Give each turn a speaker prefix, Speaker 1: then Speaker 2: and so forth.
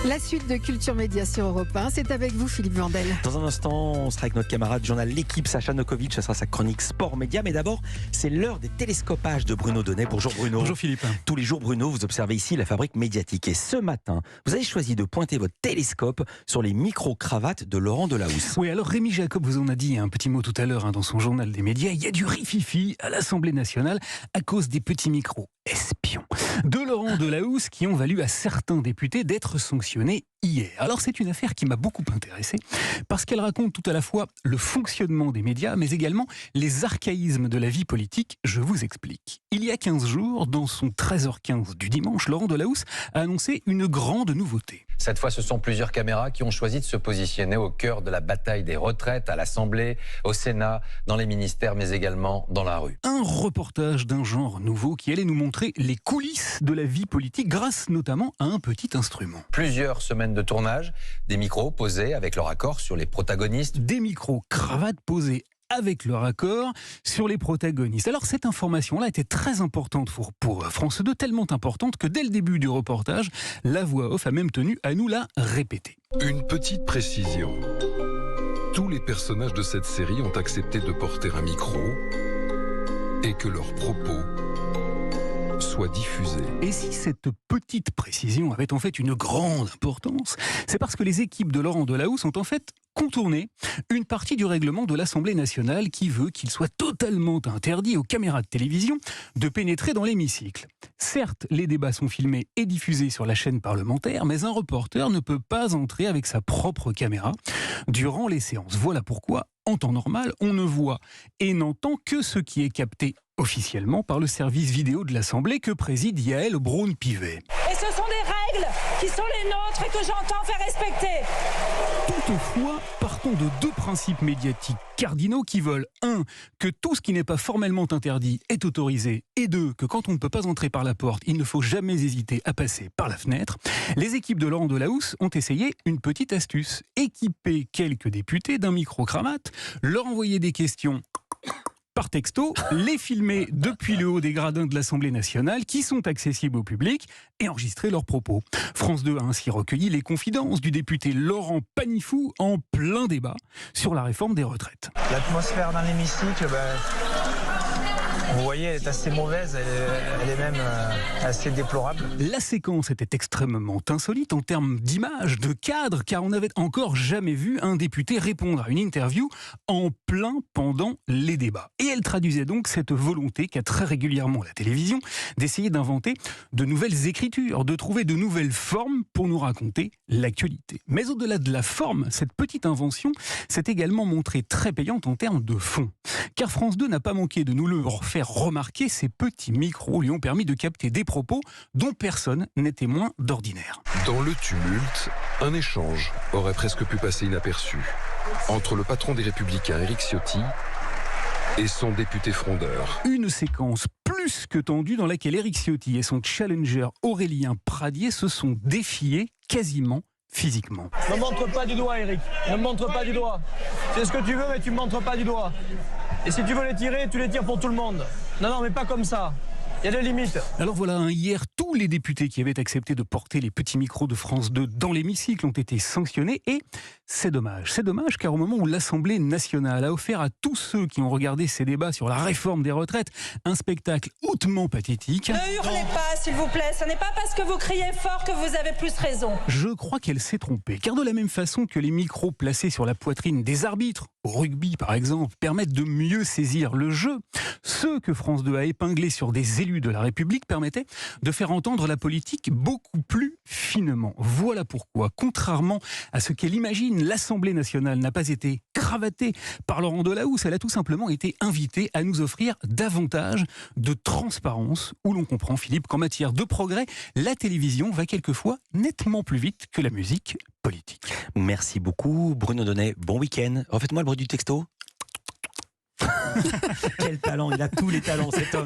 Speaker 1: La suite de Culture Média sur Europe 1, c'est avec vous Philippe Vandel.
Speaker 2: Dans un instant, on sera avec notre camarade journal L'équipe, Sacha Nokovic. Ça sera sa chronique Sport Média. Mais d'abord, c'est l'heure des télescopages de Bruno Donnet. Bonjour Bruno.
Speaker 3: Bonjour Philippe.
Speaker 2: Tous les jours, Bruno, vous observez ici la fabrique médiatique. Et ce matin, vous avez choisi de pointer votre télescope sur les micro-cravates de Laurent Delahousse.
Speaker 3: Oui, alors Rémi Jacob vous en a dit un petit mot tout à l'heure dans son journal des médias. Il y a du rififi à l'Assemblée nationale à cause des petits micros espions de Laurent Delahousse qui ont valu à certains députés d'être sanctionnés hier. Alors c'est une affaire qui m'a beaucoup intéressé parce qu'elle raconte tout à la fois le fonctionnement des médias mais également les archaïsmes de la vie politique. Je vous explique. Il y a 15 jours, dans son 13h15 du dimanche, Laurent Delahousse a annoncé une grande nouveauté.
Speaker 4: Cette fois, ce sont plusieurs caméras qui ont choisi de se positionner au cœur de la bataille des retraites, à l'Assemblée, au Sénat, dans les ministères, mais également dans la rue.
Speaker 3: Un reportage d'un genre nouveau qui allait nous montrer les coulisses de la vie politique grâce notamment à un petit instrument.
Speaker 4: Plusieurs semaines de tournage, des micros posés avec leur accord sur les protagonistes.
Speaker 3: Des micros cravates posés avec leur accord sur les protagonistes. Alors cette information-là était très importante pour France 2, tellement importante que dès le début du reportage, la voix off a même tenu à nous la répéter.
Speaker 5: Une petite précision. Tous les personnages de cette série ont accepté de porter un micro et que leurs propos soient diffusés.
Speaker 3: Et si cette petite précision avait en fait une grande importance, c'est parce que les équipes de Laurent Delahousse ont en fait contourner une partie du règlement de l'Assemblée nationale qui veut qu'il soit totalement interdit aux caméras de télévision de pénétrer dans l'hémicycle. Certes, les débats sont filmés et diffusés sur la chaîne parlementaire, mais un reporter ne peut pas entrer avec sa propre caméra durant les séances. Voilà pourquoi, en temps normal, on ne voit et n'entend que ce qui est capté officiellement par le service vidéo de l'Assemblée que préside Yael Braun-Pivet.
Speaker 6: Et ce sont des règles qui sont les nôtres et que j'entends faire respecter.
Speaker 3: Toutefois, partons de deux principes médiatiques cardinaux qui veulent 1. Que tout ce qui n'est pas formellement interdit est autorisé et 2. Que quand on ne peut pas entrer par la porte, il ne faut jamais hésiter à passer par la fenêtre. Les équipes de Laurent Delahousse ont essayé une petite astuce. Équiper quelques députés d'un micro-cravate, leur envoyer des questions par texto, les filmer depuis le haut des gradins de l'Assemblée nationale qui sont accessibles au public et enregistrer leurs propos. France 2 a ainsi recueilli les confidences du député Laurent Panifou en plein débat sur la réforme des retraites.
Speaker 7: L'atmosphère dans l'hémicycle, vous voyez, elle est assez mauvaise, elle est même assez déplorable.
Speaker 3: La séquence était extrêmement insolite en termes d'image, de cadre, car on n'avait encore jamais vu un député répondre à une interview en plein pendant les débats. Et elle traduisait donc cette volonté qu'a très régulièrement la télévision d'essayer d'inventer de nouvelles écritures, de trouver de nouvelles formes pour nous raconter l'actualité. Mais au-delà de la forme, cette petite invention s'est également montrée très payante en termes de fond. Car France 2 n'a pas manqué de nous le faire remarquer, ces petits micros lui ont permis de capter des propos dont personne n'est témoin d'ordinaire.
Speaker 5: Dans le tumulte, un échange aurait presque pu passer inaperçu entre le patron des Républicains, Éric Ciotti, et son député frondeur.
Speaker 3: Une séquence plus que tendue dans laquelle Éric Ciotti et son challenger Aurélien Pradier se sont défiés quasiment physiquement.
Speaker 7: Ne me montre pas du doigt, Eric. Ne me montre pas du doigt. C'est ce que tu veux, mais tu me montres pas du doigt. Et si tu veux les tirer, tu les tires pour tout le monde. Non, mais pas comme ça. Il y a des limites.
Speaker 3: Alors voilà, hier, tous les députés qui avaient accepté de porter les petits micros de France 2 dans l'hémicycle ont été sanctionnés et c'est dommage. C'est dommage car au moment où l'Assemblée nationale a offert à tous ceux qui ont regardé ces débats sur la réforme des retraites un spectacle hautement pathétique.
Speaker 6: Ne hurlez pas, s'il vous plaît. Ce n'est pas parce que vous criez fort que vous avez plus raison.
Speaker 3: Je crois qu'elle s'est trompée, car de la même façon que les micros placés sur la poitrine des arbitres, au rugby par exemple, permettent de mieux saisir le jeu, ceux que France 2 a épinglés sur des élus de la République permettaient de faire entendre la politique beaucoup plus finement. Voilà pourquoi, contrairement à ce qu'elle imagine, l'Assemblée nationale n'a pas été cravatée par Laurent Delahousse, elle a tout simplement été invitée à nous offrir davantage de transparence, où l'on comprend, Philippe, qu'en matière de progrès, la télévision va quelquefois nettement plus vite que la musique politique.
Speaker 2: Merci beaucoup Bruno Donnet, bon week-end. Refaites-moi le bruit du texto. Quel talent, il a tous les talents cet homme.